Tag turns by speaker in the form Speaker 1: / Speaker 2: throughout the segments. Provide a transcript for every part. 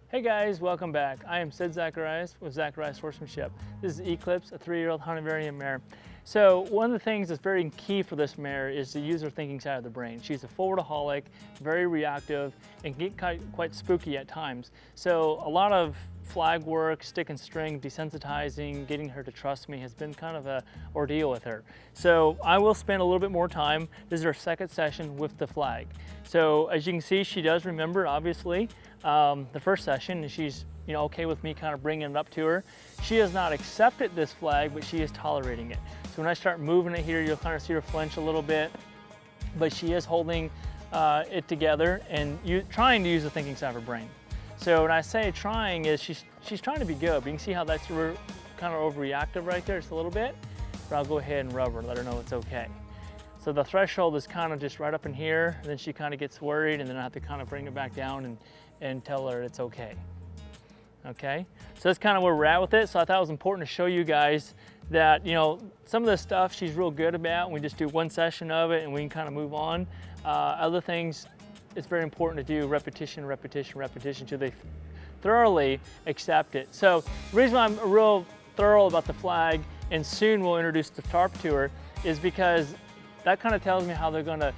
Speaker 1: Hey guys, welcome back. I am Sid Zacharias with Zacharias Horsemanship. This is Eclipse, a 3-year-old Hanoverian mare. So one of the things that's very key for this mare is to use her thinking side of the brain. She's a forwardaholic, very reactive, and can get quite spooky at times. So a lot of flag work, stick and string, desensitizing, getting her to trust me has been kind of an ordeal with her. So I will spend a little bit more time. This is our second session with the flag. So as you can see, she does remember, obviously, the first session, and she's okay with me kind of bringing it up to her. She has not accepted this flag, but she is tolerating it. So when I start moving it here, you'll kind of see her flinch a little bit, but she is holding it together and trying to use the thinking side of her brain. So when I say trying is she's trying to be good, but you can see how that's kind of overreactive right there, just a little bit. But I'll go ahead and rub her, let her know it's okay. So the threshold is kind of just right up in here, and then she kind of gets worried, and then I have to kind of bring her back down and tell her it's okay. Okay, so that's kind of where we're at with it. So I thought it was important to show you guys that, some of the stuff she's real good about, and we just do one session of it and we can kind of move on. Other things, it's very important to do repetition, repetition, repetition until they thoroughly accept it. So the reason why I'm real thorough about the flag, and soon we'll introduce the tarp to her, is because that kind of tells me how they're going to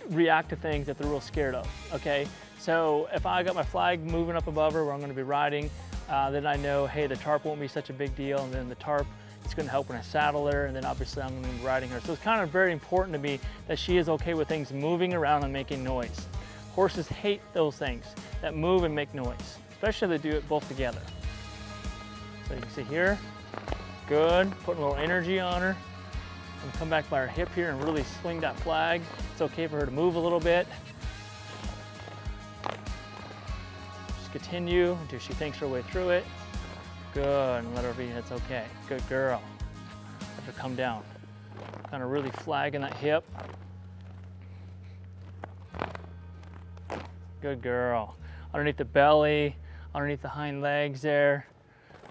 Speaker 1: react to things that they're real scared of, okay? So if I got my flag moving up above her where I'm going to be riding, then I know, hey, the tarp won't be such a big deal, and then the tarp is going to help when I saddle her, and then obviously I'm going to be riding her. So it's kind of very important to me that she is okay with things moving around and making noise. Horses hate those things that move and make noise, especially if they do it both together. So you can see here, good, putting a little energy on her. And come back by her hip here and really swing that flag. It's okay for her to move a little bit. Just continue until she thinks her way through it. Good, and let her be, it's okay. Good girl. Let her come down. Kind of really flagging that hip. Good girl. Underneath the belly, underneath the hind legs there.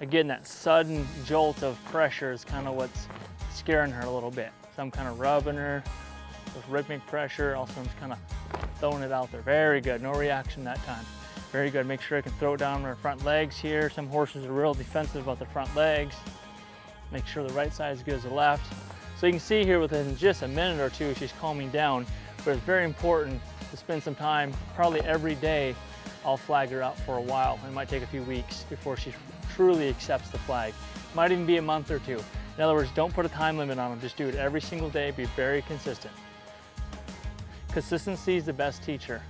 Speaker 1: Again, that sudden jolt of pressure is kind of what's scaring her a little bit. So I'm kind of rubbing her with rhythmic pressure. Also, I'm just kind of throwing it out there. Very good, no reaction that time. Very good, make sure I can throw it down her front legs here. Some horses are real defensive about their front legs. Make sure the right side is good as the left. So you can see here within just a minute or two, she's calming down, but it's very important to spend some time, probably every day. I'll flag her out for a while. It might take a few weeks before she truly accepts the flag. Might even be a month or two. In other words, don't put a time limit on them. Just do it every single day. Be very consistent. Consistency is the best teacher.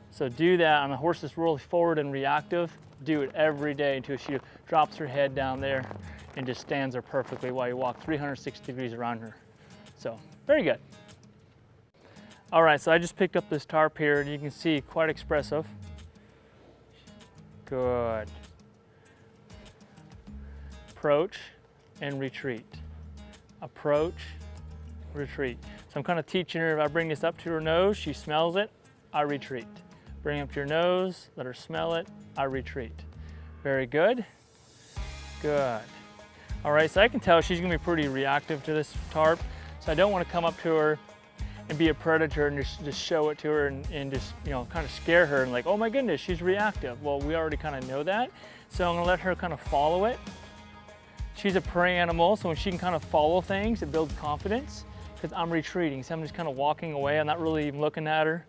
Speaker 1: So do that on a horse that's really forward and reactive. Do it every day until she drops her head down there and just stands there perfectly while you walk 360 degrees around her. So, very good. All right, so I just picked up this tarp here, and you can see quite expressive. Good. Approach and retreat. Approach, retreat. So I'm kind of teaching her, if I bring this up to her nose, she smells it, I retreat. Bring it up to your nose, let her smell it, I retreat. Very good. Good. All right, so I can tell she's gonna be pretty reactive to this tarp, so I don't want to come up to her and be a predator and just show it to her and just, kind of scare her and like, oh my goodness, she's reactive. Well, we already kind of know that, so I'm gonna let her kind of follow it. She's a prey animal, so when she can kind of follow things, it builds confidence, because I'm retreating. So I'm just kind of walking away. I'm not really even looking at her,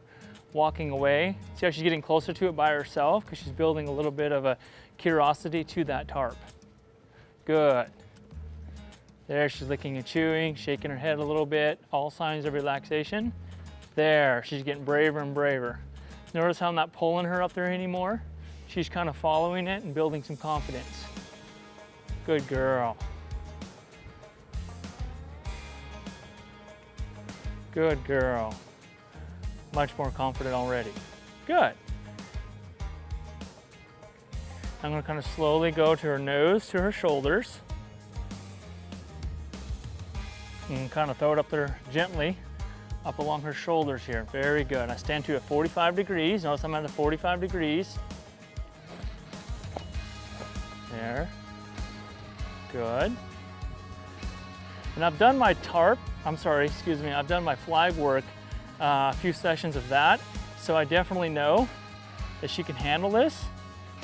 Speaker 1: walking away. See how she's getting closer to it by herself, because she's building a little bit of a curiosity to that tarp. Good. There, she's licking and chewing, shaking her head a little bit, all signs of relaxation. There, she's getting braver and braver. Notice how I'm not pulling her up there anymore? She's kind of following it and building some confidence. Good girl. Good girl. Much more confident already. Good. I'm going to kind of slowly go to her nose, to her shoulders. And kind of throw it up there gently, up along her shoulders here. Very good. I stand to at 45 degrees. Notice I'm at 45 degrees. There. Good. And I've done my tarp, I've done my flag work, a few sessions of that. So I definitely know that she can handle this.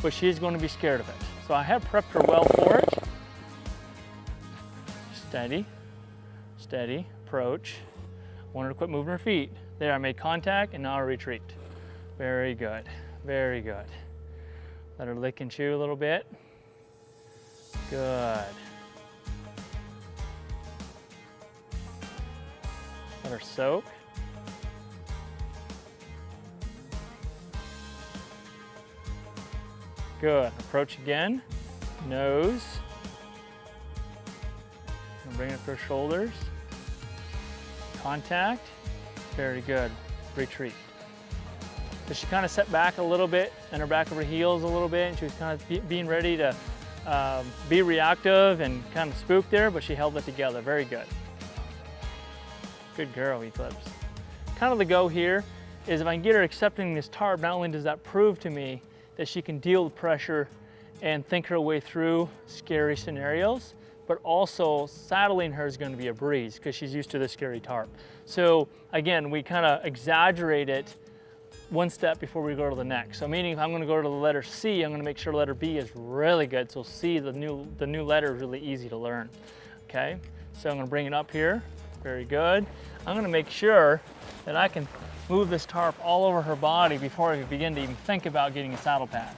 Speaker 1: but she's going to be scared of it. So I have prepped her well for it. Steady, steady, approach. I want her to quit moving her feet. There, I made contact and now I retreat. Very good, very good. Let her lick and chew a little bit. Good. Let her soak. Good. Approach again. Nose. And bring it up to her shoulders. Contact. Very good. Retreat. So she kind of set back a little bit and her back over heels a little bit, and she was kind of being ready to be reactive and kind of spook there, but she held it together. Very good. Good girl, Eclipse. Kind of the go here is if I can get her accepting this tarp, not only does that prove to me that she can deal with pressure and think her way through scary scenarios, but also saddling her is going to be a breeze because she's used to the scary tarp. So again, we kind of exaggerate it one step before we go to the next. So meaning if I'm going to go to the letter C, I'm going to make sure letter B is really good. So C, the new letter, is really easy to learn. Okay, so I'm going to bring it up here. Very good. I'm going to make sure that I can move this tarp all over her body before I begin to even think about getting a saddle pad.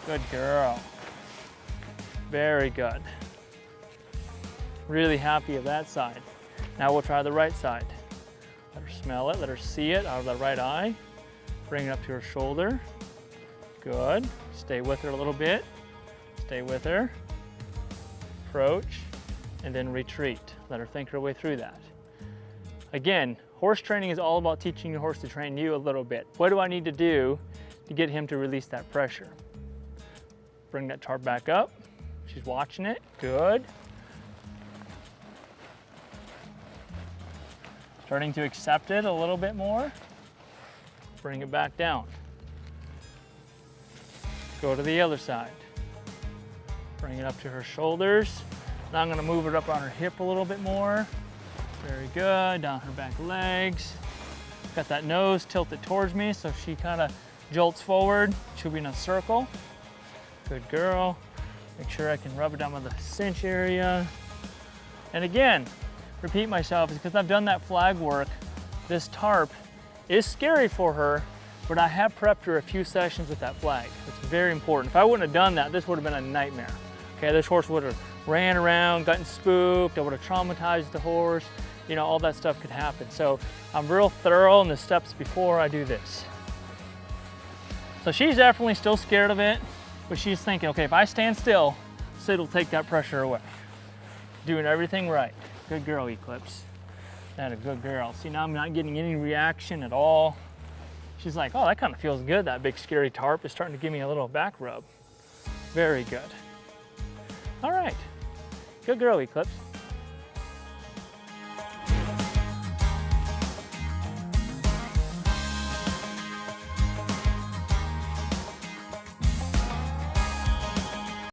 Speaker 1: Good girl. Very good. Really happy of that side. Now we'll try the right side. Let her smell it, let her see it out of the right eye. Bring it up to her shoulder. Good. Stay with her a little bit. Stay with her. Approach, and then retreat. Let her think her way through that. Again, horse training is all about teaching your horse to train you a little bit. What do I need to do to get him to release that pressure? Bring that tarp back up. She's watching it. Good. Starting to accept it a little bit more. Bring it back down. Go to the other side. Bring it up to her shoulders. Now I'm going to move it up on her hip a little bit more. Very good. Down her back legs. Got that nose tilted towards me so she kind of jolts forward. She'll be in a circle. Good girl. Make sure I can rub it down with the cinch area. And again, repeat myself, because I've done that flag work, this tarp is scary for her, but I have prepped her a few sessions with that flag. It's very important. If I wouldn't have done that, this would have been a nightmare. Okay, this horse would have ran around, gotten spooked, I would have traumatized the horse. You know, all that stuff could happen. So I'm real thorough in the steps before I do this. So she's definitely still scared of it, but she's thinking, okay, if I stand still, Sid will take that pressure away. Doing everything right. Good girl, Eclipse. That a good girl. See, now I'm not getting any reaction at all. She's like, oh, that kind of feels good. That big scary tarp is starting to give me a little back rub. Very good. All right. Good girl, Eclipse.